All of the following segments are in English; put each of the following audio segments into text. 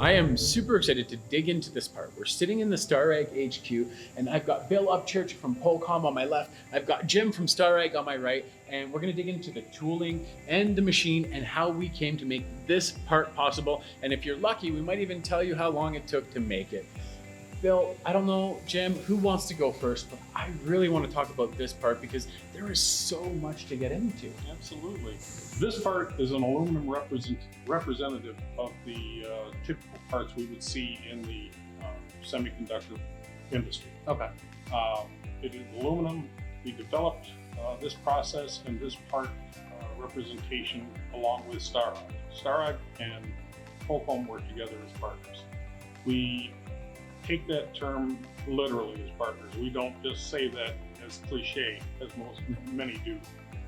I am super excited to dig into this part. We're sitting in the Starrag HQ, and I've got Bill Upchurch from Pokolm on my left. I've got Jim from Starrag on my right, and we're gonna dig into the tooling and the machine and how we came to make this part possible. And if you're lucky, we might even tell you how long it took to make it. Bill, I don't know, Jim, who wants to go first, but I really want to talk about this part because there is so much to get into. Absolutely. This part is an aluminum representative of the typical parts we would see in the semiconductor industry. Okay. It is aluminum. We developed this process and this part representation along with Starrag. Starrag and Pokolm work together as partners. We take that term literally as partners. We don't just say that as cliche as many do.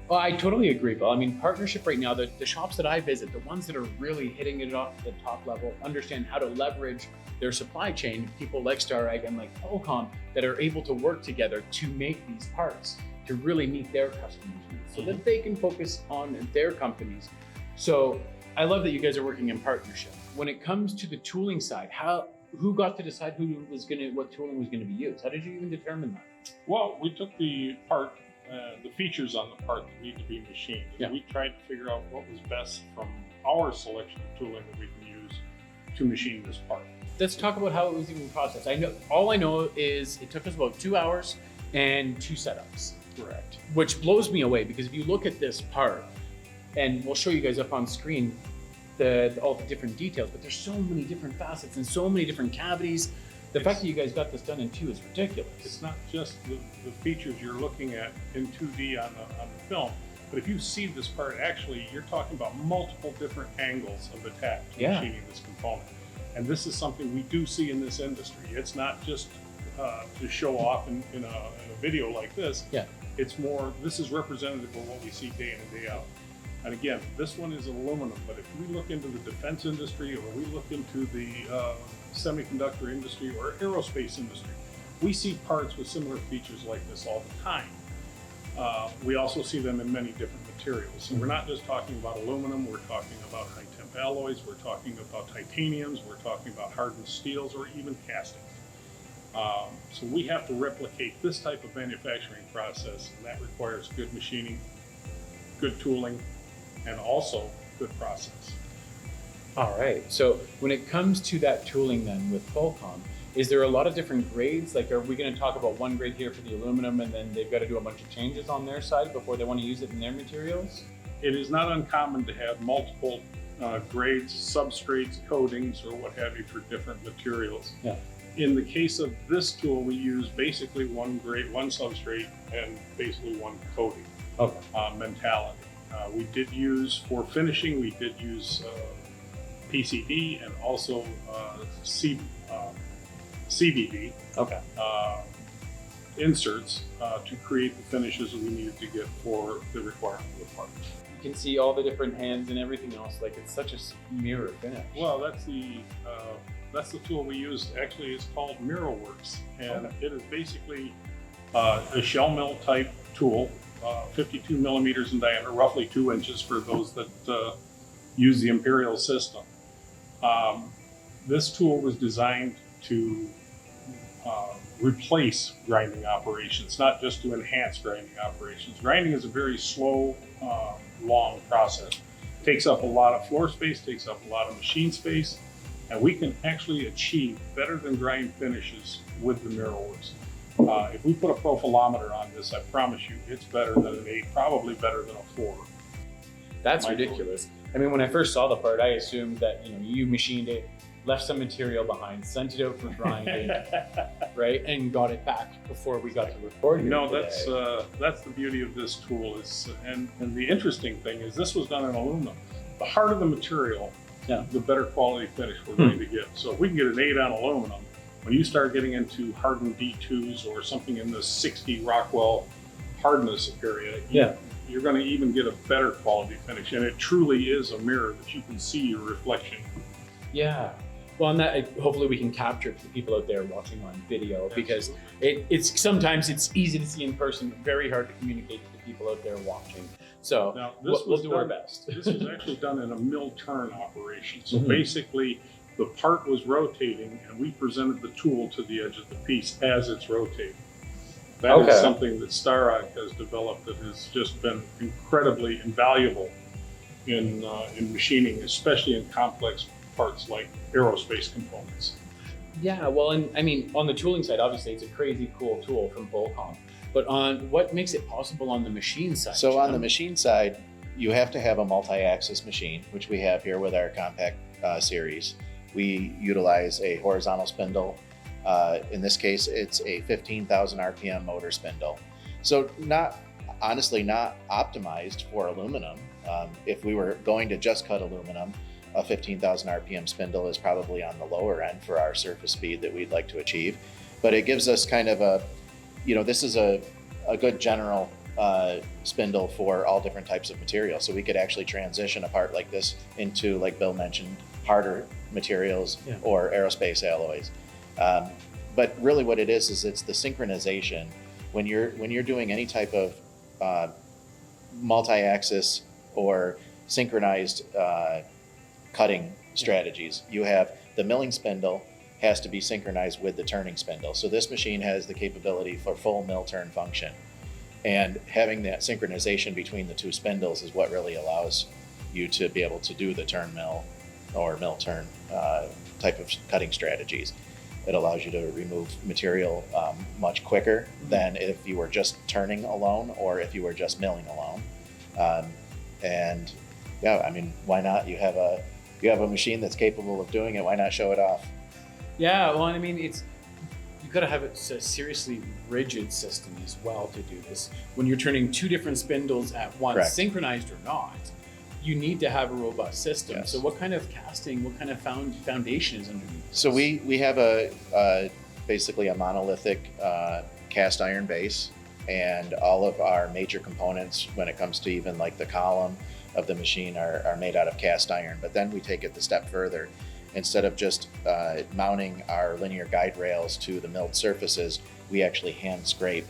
Well, I totally agree, Bill. I mean, partnership right now, the shops that I visit, the ones that are really hitting it off the top level, understand how to leverage their supply chain, people like Starrag and like Pokolm that are able to work together to make these parts, to really meet their customers' needs so that they can focus on their companies. So I love that you guys are working in partnership. When it comes to the tooling side, who got to decide what tooling was gonna be used? How did you even determine that? Well, we took the part, the features on the part that need to be machined. Yeah. We tried to figure out what was best from our selection of tooling that we can use to machine this part. Let's talk about how it was even processed. All I know is it took us about 2 hours and 2 setups. Correct. Which blows me away because if you look at this part, and we'll show you guys up on screen all the different details, but there's so many different facets and so many different cavities. The fact that you guys got this done in 2 is ridiculous. It's not just the features you're looking at in 2D on the film, but if you see this part, actually, you're talking about multiple different angles of attack to machining this component. And this is something we do see in this industry. It's not just to show off in a video like this. Yeah. It's more, this is representative of what we see day in and day out. And again, this one is aluminum, but if we look into the defense industry or we look into the semiconductor industry or aerospace industry, we see parts with similar features like this all the time. We also see them in many different materials. So we're not just talking about aluminum, we're talking about high temp alloys, we're talking about titaniums, we're talking about hardened steels, or even castings. So we have to replicate this type of manufacturing process, and that requires good machining, good tooling, and also good process. All right, so when it comes to that tooling then with Pokolm, is there a lot of different grades? Like, are we gonna talk about one grade here for the aluminum and then they've got to do a bunch of changes on their side before they want to use it in their materials? It is not uncommon to have multiple grades, substrates, coatings, or what have you for different materials. Yeah. In the case of this tool, we use basically one grade, one substrate, and basically one coating mentality. We did use, for finishing, we did use PCD and also CVD inserts to create the finishes that we needed to get for the requirement of the part. You can see all the different hands and everything else. Like, it's such a mirror finish. Well, that's the tool we used. Actually, it's called MirrorWorks, and it is basically a shell mill type tool, 52 millimeters in diameter, roughly 2 inches for those that use the Imperial system. This tool was designed to replace grinding operations, not just to enhance grinding operations. Grinding is a very slow, long process. It takes up a lot of floor space, takes up a lot of machine space, and we can actually achieve better than grind finishes with the MirrorWorks. If we put a profilometer on this, I promise you, it's better than an 8, probably better than a 4. That's ridiculous. I mean, when I first saw the part, I assumed that you machined it, left some material behind, sent it out for grinding, right, and got it back before we got to record here today. That's the beauty of this tool. And the interesting thing is this was done in aluminum. The harder the material, the better quality finish we're going to get. So if we can get an 8 on aluminum, when you start getting into hardened D2s or something in the 60 Rockwell hardness area, you're going to even get a better quality finish. And it truly is a mirror that you can see your reflection. Yeah. Well, and that hopefully we can capture it for the people out there watching on video, because it's sometimes it's easy to see in person, very hard to communicate to the people out there watching. So now, we'll do our best. This was actually done in a mill turn operation. So basically, The part was rotating, and we presented the tool to the edge of the piece as it's rotating. That is something that Starrag has developed that has just been incredibly invaluable in machining, especially in complex parts like aerospace components. Yeah, well, and I mean, on the tooling side, obviously it's a crazy cool tool from Pokolm, but on what makes it possible on the machine side? So on the machine side, you have to have a multi-axis machine, which we have here with our compact series. We utilize a horizontal spindle. In this case, it's a 15,000 RPM motor spindle. So honestly not optimized for aluminum. If we were going to just cut aluminum, a 15,000 RPM spindle is probably on the lower end for our surface speed that we'd like to achieve. But it gives us kind of a, this is a good general spindle for all different types of material. So we could actually transition a part like this into, like Bill mentioned, harder materials or aerospace alloys. But really what it is it's the synchronization. When you're doing any type of multi-axis or synchronized cutting strategies, you have the milling spindle has to be synchronized with the turning spindle. So this machine has the capability for full mill turn function. And having that synchronization between the two spindles is what really allows you to be able to do the turn mill or mill turn type of cutting strategies. It allows you to remove material much quicker than if you were just turning alone or if you were just milling alone. And yeah, I mean, why not? You have a machine that's capable of doing it. Why not show it off? Yeah, well, I mean, you got to have a seriously rigid system as well to do this. When you're turning two different spindles at once, Correct. Synchronized or not, you need to have a robust system. Yes. So what kind of casting, what kind of foundation is underneath this? So we have basically a monolithic cast iron base, and all of our major components when it comes to even like the column of the machine are made out of cast iron. But then we take it the step further. Instead of just mounting our linear guide rails to the milled surfaces, we actually hand scrape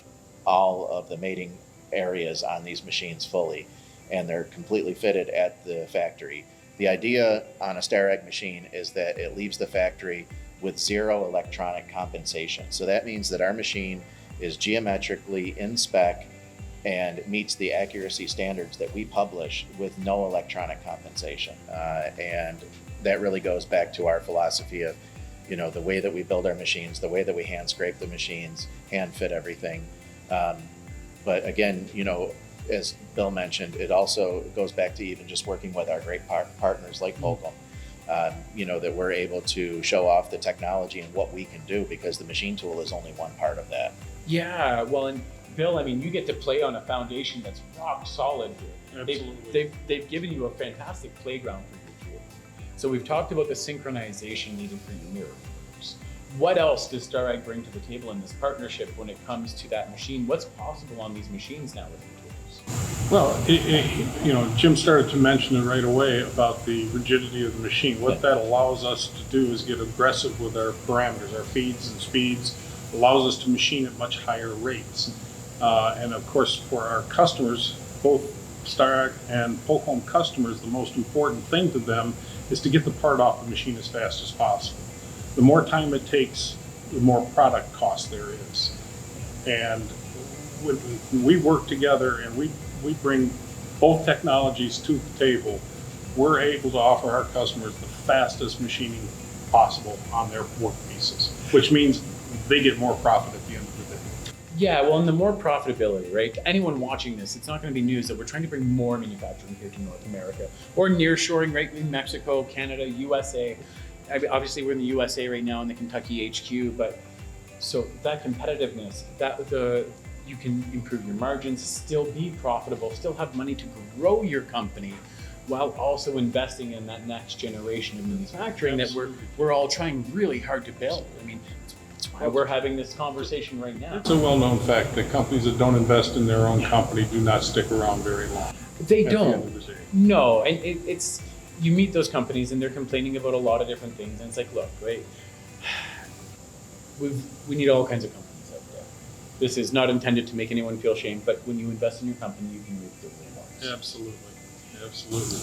all of the mating areas on these machines fully, and they're completely fitted at the factory. The idea on a Starrag machine is that it leaves the factory with zero electronic compensation. So that means that our machine is geometrically in spec and meets the accuracy standards that we publish with no electronic compensation. And that really goes back to our philosophy of, the way that we build our machines, the way that we hand scrape the machines, hand fit everything. But again, as Bill mentioned, it also goes back to even just working with our great partners like Pokolm, that we're able to show off the technology and what we can do, because the machine tool is only one part of that. Yeah, well, and Bill, I mean, you get to play on a foundation that's rock solid here. Absolutely. They've given you a fantastic playground for your tool. So we've talked about the synchronization needed for your mirror motors. What else does Starrag bring to the table in this partnership when it comes to that machine? What's possible on these machines now with your tools? Well, Jim started to mention it right away about the rigidity of the machine. What that allows us to do is get aggressive with our parameters, our feeds and speeds, allows us to machine at much higher rates. And of course, for our customers, both Starrag and Pokolm customers, the most important thing to them is to get the part off the machine as fast as possible. The more time it takes, the more product cost there is. And when we work together and we bring both technologies to the table, we're able to offer our customers the fastest machining possible on their work pieces, which means they get more profit at the end of the day. Yeah, well, and the more profitability, right? To anyone watching this, it's not going to be news that we're trying to bring more manufacturing here to North America, or nearshoring, right? In Mexico, Canada, USA. I mean, obviously, we're in the USA right now in the Kentucky HQ, but so that competitiveness, you can improve your margins, still be profitable, still have money to grow your company, while also investing in that next generation of manufacturing that we're all trying really hard to build. I mean, that's why we're having this conversation right now. It's a well-known fact that companies that don't invest in their own company do not stick around very long. They at the don't. end of the day. No, and it's you meet those companies and they're complaining about a lot of different things, and it's like, look, right? We need all kinds of companies out there. This is not intended to make anyone feel shame, but when you invest in your company, you can reap the rewards. Absolutely, absolutely.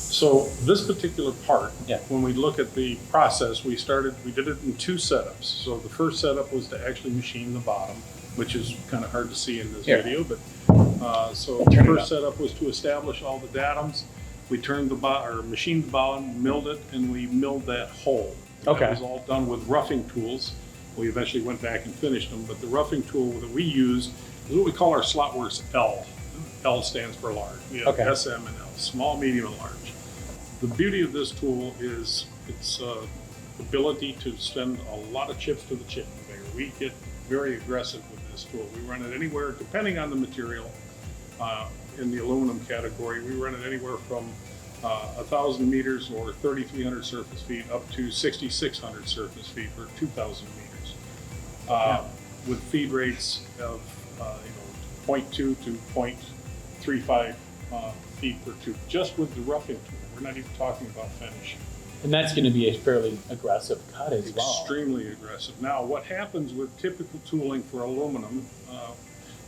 So this particular part, Yeah. when we look at the process, we did it in 2 setups. So the first setup was to actually machine the bottom, which is kind of hard to see in this Here. video, but so Turn the it first up. setup was to establish all the datums. We turned machined the bottom, milled it, and we milled that whole. Okay. That was all done with roughing tools. We eventually went back and finished them, but the roughing tool that we use is what we call our Slotworks L. L stands for large. We have Okay. SM and L, small, medium, and large. The beauty of this tool is its ability to send a lot of chips to the chip conveyor. We get very aggressive with this tool. We run it anywhere, depending on the material, in the aluminum category, we run it anywhere from 1,000 meters or 3,300 surface feet up to 6,600 surface feet or 2,000 meters. With feed rates of 0.2 to 0.35 feet per tube, just with the roughing tool. We're not even talking about finish. And that's going to be a fairly aggressive cut as well. Extremely aggressive. Now, what happens with typical tooling for aluminum,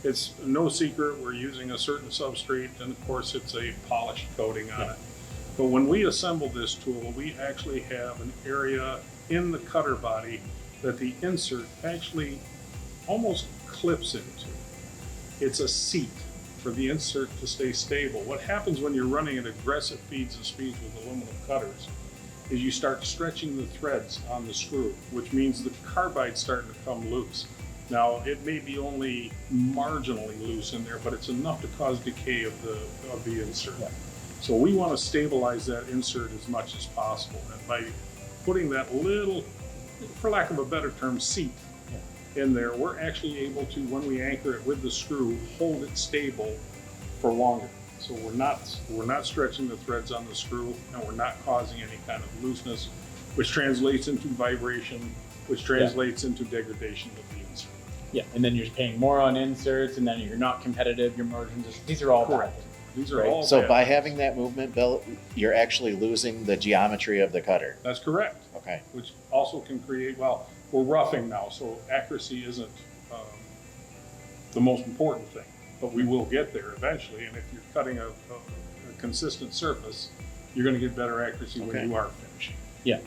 it's no secret we're using a certain substrate, and of course it's a polished coating on it. But when we assemble this tool, we actually have an area in the cutter body that the insert actually almost clips into. It's a seat for the insert to stay stable. What happens when you're running at aggressive feeds and speeds with aluminum cutters is you start stretching the threads on the screw, which means the carbide's starting to come loose. Now, it may be only marginally loose in there, but it's enough to cause decay of the insert. Yeah. So we want to stabilize that insert as much as possible. And by putting that little, for lack of a better term, seat in there, we're actually able to, when we anchor it with the screw, hold it stable for longer. So we're not stretching the threads on the screw, and we're not causing any kind of looseness, which translates into vibration, which translates into degradation of the insert. Yeah, and then you're paying more on inserts, and then you're not competitive. Your margins, these are all Correct. bad. These are all So bad. by having that movement, Bill, you're actually losing the geometry of the cutter. That's correct. Okay. Which also can create, well, we're roughing now, so accuracy isn't the most important thing, but we will get there eventually. And if you're cutting a consistent surface, you're going to get better accuracy when you are finishing. Yeah.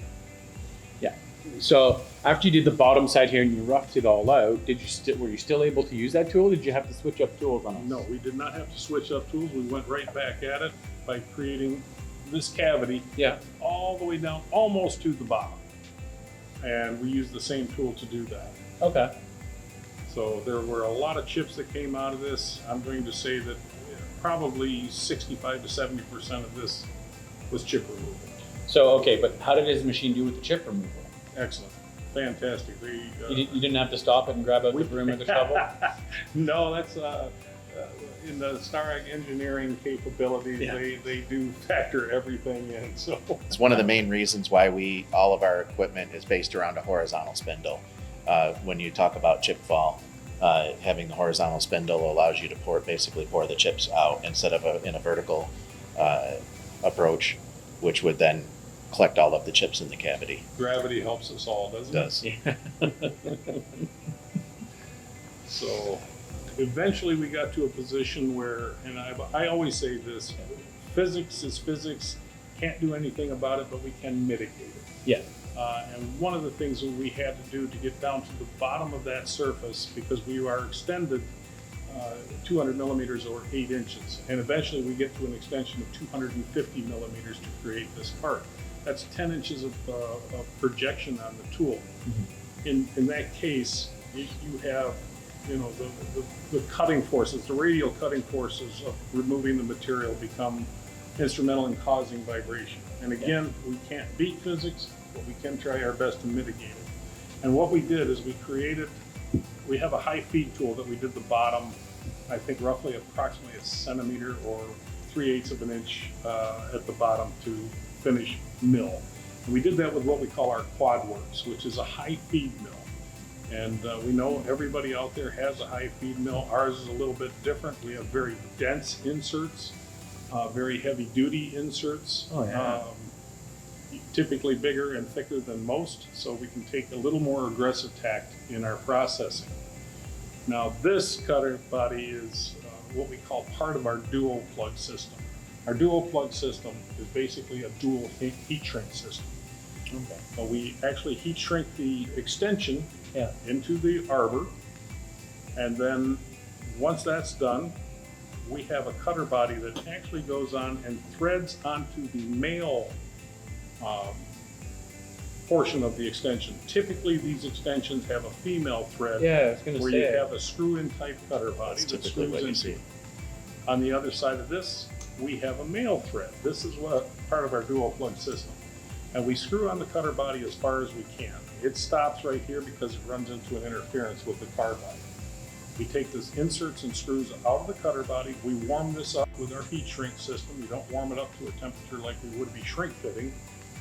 Yeah. So after you did the bottom side here and you roughed it all out, were you still able to use that tool? Or did you have to switch up tools on it? No, we did not have to switch up tools. We went right back at it by creating this cavity all the way down almost to the bottom. And we used the same tool to do that. Okay. So there were a lot of chips that came out of this. I'm going to say that probably 65 to 70% of this was chip removal. So, okay, but how did his machine do with the chip removal? Excellent. Fantastic. You didn't have to stop it and grab out the broom or the shovel? No, that's in the Starrag engineering capabilities, they do factor everything in. So It's one of the main reasons why all of our equipment is based around a horizontal spindle. When you talk about chip fall, having the horizontal spindle allows you to basically pour the chips out instead of in a vertical approach, which would then collect all of the chips in the cavity. gravity helps us all, doesn't it? Does. So eventually we got to a position where, and I always say this, physics is physics, can't do anything about it, but we can mitigate it. Yeah. And one of the things that we had to do to get down to the bottom of that surface, because we are extended 200 millimeters or 8 inches, and eventually we get to an extension of 250 millimeters to create this part. That's 10 inches of projection on the tool. Mm-hmm. In that case, you have the cutting forces, the radial cutting forces of removing the material become instrumental in causing vibration. And again, we can't beat physics, but we can try our best to mitigate it. And what we did is we have a high feed tool that we did the bottom, I think roughly approximately a centimeter or 3/8 of an inch at the bottom to finish mill. And we did that with what we call our QuadWorks, which is a high feed mill. And we know everybody out there has a high feed mill. Ours is a little bit different. We have very dense inserts, very heavy duty inserts. Oh, yeah. Typically bigger and thicker than most, so we can take a little more aggressive tact in our processing. Now this cutter body is what we call part of our dual plug system. Our dual plug system is basically a dual heat shrink system. Okay. So we actually heat shrink the extension Yeah. into the arbor, and then once that's done, we have a cutter body that actually goes on and threads onto the male portion of the extension. Typically, these extensions have a female thread Yeah, I was gonna where say. you have a screw-in type cutter body That's that typically what screws you into. see. On the other side of this, we have a male thread. This is what part of our dual plug system. And we screw on the cutter body as far as we can. It stops right here because it runs into an interference with the car body. We take this inserts and screws out of the cutter body. We warm this up with our heat shrink system. We don't warm it up to a temperature like we would be shrink fitting,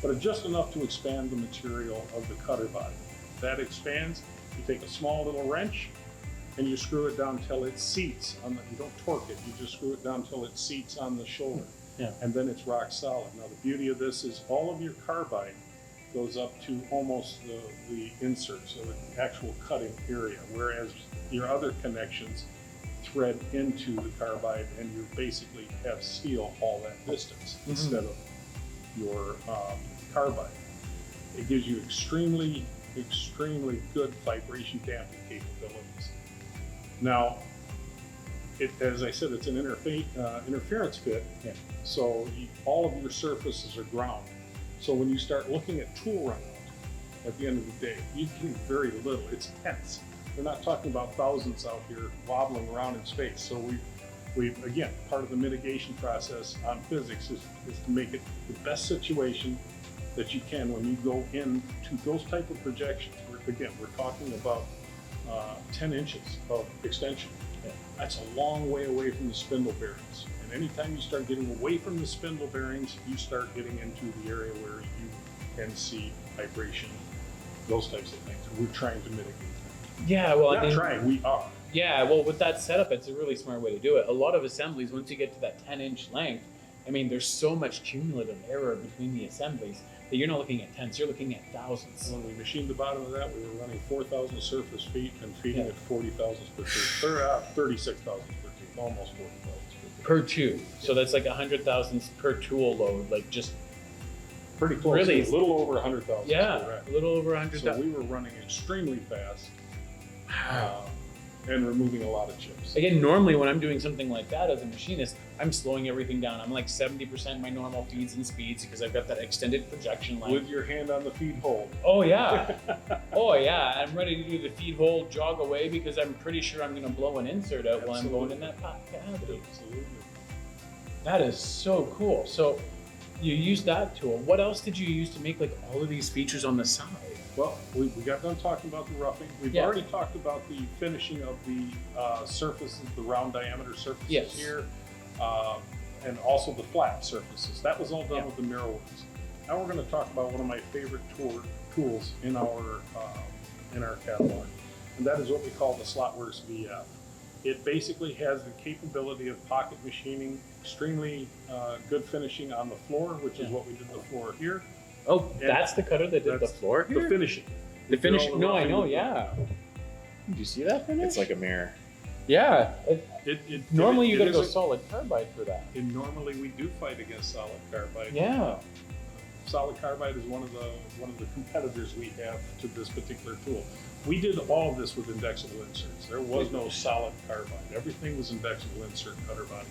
but just enough to expand the material of the cutter body. That expands, you take a small little wrench and you screw it down till it seats on the, you don't torque it, you just screw it down till it seats on the shoulder. Yeah. And then it's rock solid. Now the beauty of this is all of your carbide goes up to almost the insert, so the actual cutting area, whereas your other connections thread into the carbide and you basically have steel all that distance instead of your carbide. It gives you extremely good vibration damping capabilities. Now, as I said, it's an interference fit, Yeah. so all of your surfaces are ground. So when you start looking at tool runout at the end of the day, you get very little. It's tenths. We're not talking about thousands out here wobbling around in space. So we've again, part of the mitigation process on physics is to make it the best situation that you can when you go into those type of projections. We're talking about 10 inches of extension. Yeah. That's a long way away from the spindle bearings. And anytime you start getting away from the spindle bearings, you start getting into the area where you can see vibration, those types of things. We're trying to mitigate that. Yeah, well, Not trying, we are. Yeah, well, with that setup, it's a really smart way to do it. A lot of assemblies, once you get to that 10-inch length, I mean, there's so much cumulative error between the assemblies that you're not looking at tenths, you're looking at thousands. When we machined the bottom of that, we were running 4,000 surface feet and feeding Yeah. it 40,000 per tooth, or 36,000 per tooth, almost 40,000 per tooth. Per tube. So that's like 100 thousandths per tool load, like just, Pretty close, Really? a little over 100,000. yeah, a little over 100 So thousand. we were running extremely fast Wow. and removing a lot of chips. Again, normally when I'm doing something like that as a machinist, I'm slowing everything down. I'm like 70% my normal feeds and speeds because I've got that extended projection line. With your hand on the feed hold. Oh yeah. Oh yeah. I'm ready to do the feed hole jog away because I'm pretty sure I'm gonna blow an insert out while I'm going in that cavity. Absolutely. That is so cool. So you used that tool. What else did you use to make like all of these features on the side? Well, we got done talking about the roughing. We've Yeah. already talked about the finishing of the surfaces, the round diameter surfaces Yes. here, and also the flat surfaces. That was all done Yeah. with the MirrorWorks. Now we're going to talk about one of my favorite tools in our catalog, and that is what we call the SlotWorks VF. It basically has the capability of pocket machining, extremely good finishing on the floor, which is Yeah. what we did the floor here. Oh, that's the cutter that did the That's floor The here? finishing. The We did finish? all the No, I roughing know, with the- yeah. Did you see that finish? It's like a mirror. Yeah. Normally you it gotta go is a- solid carbide for that. And normally we do fight against solid carbide. Yeah. Solid carbide is one of the competitors we have to this particular tool. We did all of this with indexable inserts. There was no solid carbide. Everything was indexable insert cutter bodies.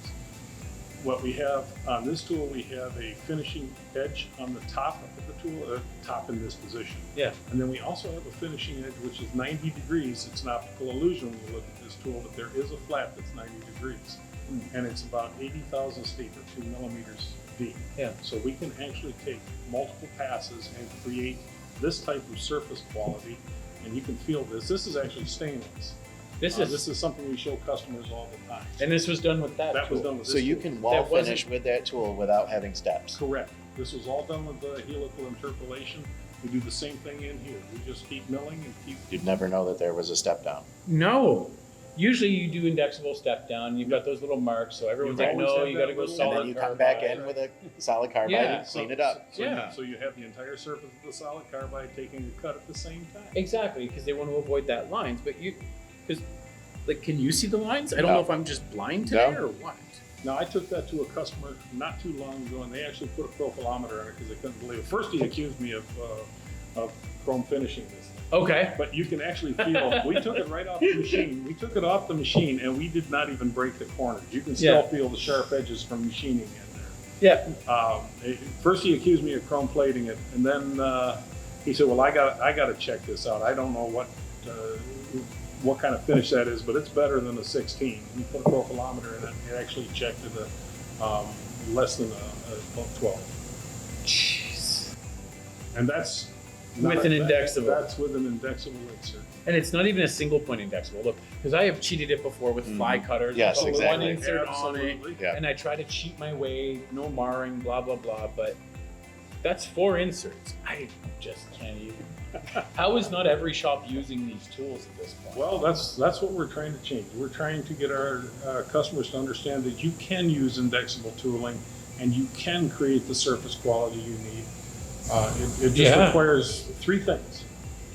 What we have on this tool, we have a finishing edge on the top of the tool, top in this position. Yeah. And then we also have a finishing edge which is 90 degrees. It's an optical illusion when you look at this tool, but there is a flat that's 90 degrees. And it's about 80 thousandths deep or 2 millimeters deep. Yeah. So we can actually take multiple passes and create this type of surface quality. And you can feel this. This is actually stainless. This is something we show customers all the time. and this was done with that. That was tool. done with this So you tool. can wall That wasn't- finish with that tool without having steps. Correct. This was all done with the helical interpolation. We do the same thing in here. We just keep milling and keep. You'd never know that there was a step down. No. Usually you do indexable step down. You've got those little marks, so everyone's You've like, always no, had you that got to go little- solid And then you come back carbide. in with a solid carbide Yeah. and clean it up. So, Yeah. So you have the entire surface of the solid carbide taking a cut at the same time. Exactly, because they want to avoid that lines. But because, like, can you see the lines? I don't No. know if I'm just blind today No. or what. Now, I took that to a customer not too long ago, and they actually put a profilometer on it because they couldn't believe it. First, he accused me of chrome finishing this thing. Okay. But you can actually feel, we took it right off the machine. We took it off the machine, and we did not even break the corners. You can still feel the sharp edges from machining in there. Yeah. First, he accused me of chrome plating it, and then he said, "Well, I got to check this out. I don't know what kind of finish that is, but it's better than a 16." He put a profilometer in it. It actually checked at less than a 12. Jeez. And that's With an indexable. That's with an indexable insert. And it's not even a single point indexable. Look, because I have cheated it before with fly cutters. Yes, Put exactly. One insert Absolutely. on it, Yeah. and I try to cheat my way, no marring, blah, blah, blah. But that's 4 inserts. I just can't even. How is not every shop using these tools at this point? Well, that's what we're trying to change. We're trying to get our customers to understand that you can use indexable tooling and you can create the surface quality you need. It just requires 3 things.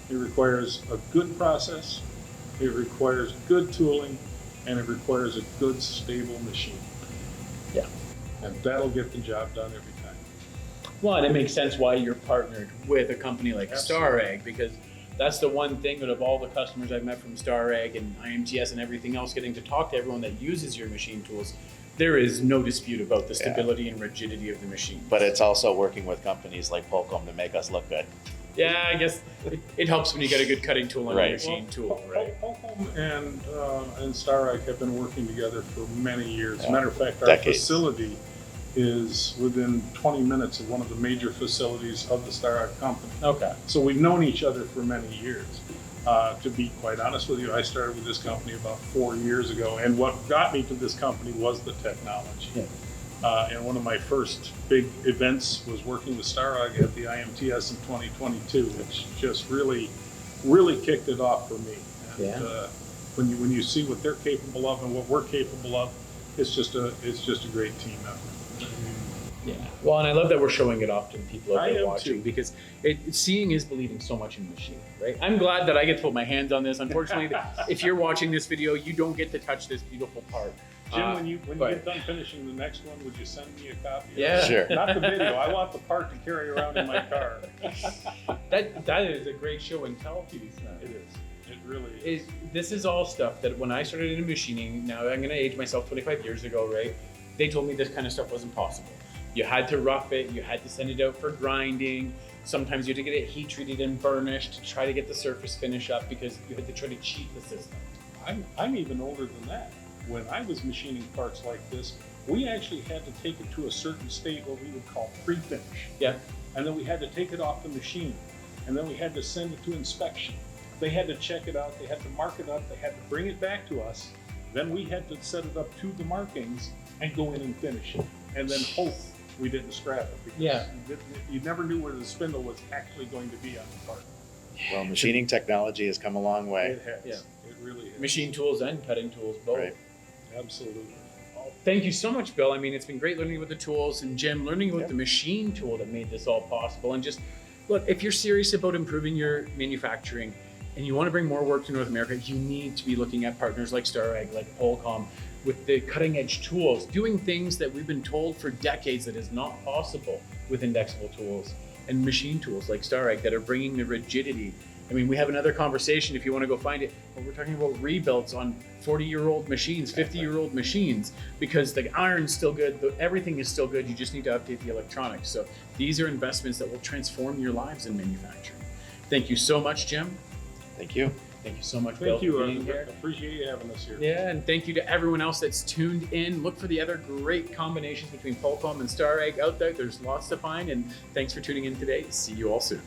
It requires a good process, it requires good tooling, and it requires a good, stable machine. Yeah. And that'll get the job done every time. Well, and it makes sense why you're partnered with a company like Starrag, because that's the one thing that of all the customers I've met from Starrag and IMTS and everything else, getting to talk to everyone that uses your machine tools, there is no dispute about the stability and rigidity of the machine. But it's also working with companies like Pokolm to make us look good. Yeah, I guess it helps when you get a good cutting tool on a machine tool, right? Pokolm and Starrag have been working together for many years. Yeah. Matter of fact, our Decades. facility is within 20 minutes of one of the major facilities of the Starrag company. Okay. So we've known each other for many years. To be quite honest with you, I started with this company about 4 years ago, and what got me to this company was the technology. Yeah. And one of my first big events was working with Starrag at the IMTS in 2022, which just really kicked it off for me. And when you see what they're capable of and what we're capable of, it's just a great team effort. Yeah. Well, and I love that we're showing it off to the people I out there am watching, too. because seeing is believing so much in machine, right? I'm glad that I get to put my hands on this. Unfortunately, if you're watching this video, you don't get to touch this beautiful part. Jim, when you get done finishing the next one, would you send me a copy? Yeah. Sure. Not the video. I want the part to carry around in my car. That is a great show and tell piece. It is. It really is. This is all stuff that when I started in machining, now I'm going to age myself 25 years ago, right? They told me this kind of stuff wasn't possible. You had to rough it, you had to send it out for grinding. Sometimes you had to get it heat treated and burnished to try to get the surface finish up, because you had to try to cheat the system. I'm even older than that. When I was machining parts like this, we actually had to take it to a certain state, what we would call pre-finish. Yeah. And then we had to take it off the machine. And then we had to send it to inspection. They had to check it out, they had to mark it up, they had to bring it back to us. Then we had to set it up to the markings and go in and finish it. And then hope we didn't scrap it, because you never knew where the spindle was actually going to be on the part. Well, machining technology has come a long way. It has. Yeah. It really has. Machine tools and cutting tools, both. Right. Absolutely. Thank you so much, Bill. I mean, it's been great learning about the tools, and Jim, learning about the machine tool that made this all possible. And just look, if you're serious about improving your manufacturing and you want to bring more work to North America, you need to be looking at partners like Starrag, like Pokolm, with the cutting edge tools, doing things that we've been told for decades that is not possible with indexable tools, and machine tools like Starrag that are bringing the rigidity. I mean, we have another conversation if you want to go find it, but we're talking about rebuilds on 40-year-old machines, 50-year-old machines, because the iron's still good, everything is still good, you just need to update the electronics. So these are investments that will transform your lives in manufacturing. Thank you so much, Jim. Thank you. Thank you so much, Bill, Thank you. for being here. Appreciate you having us here. Yeah, and thank you to everyone else that's tuned in. Look for the other great combinations between Pokolm and Starrag out there. There's lots to find, and thanks for tuning in today. See you all soon.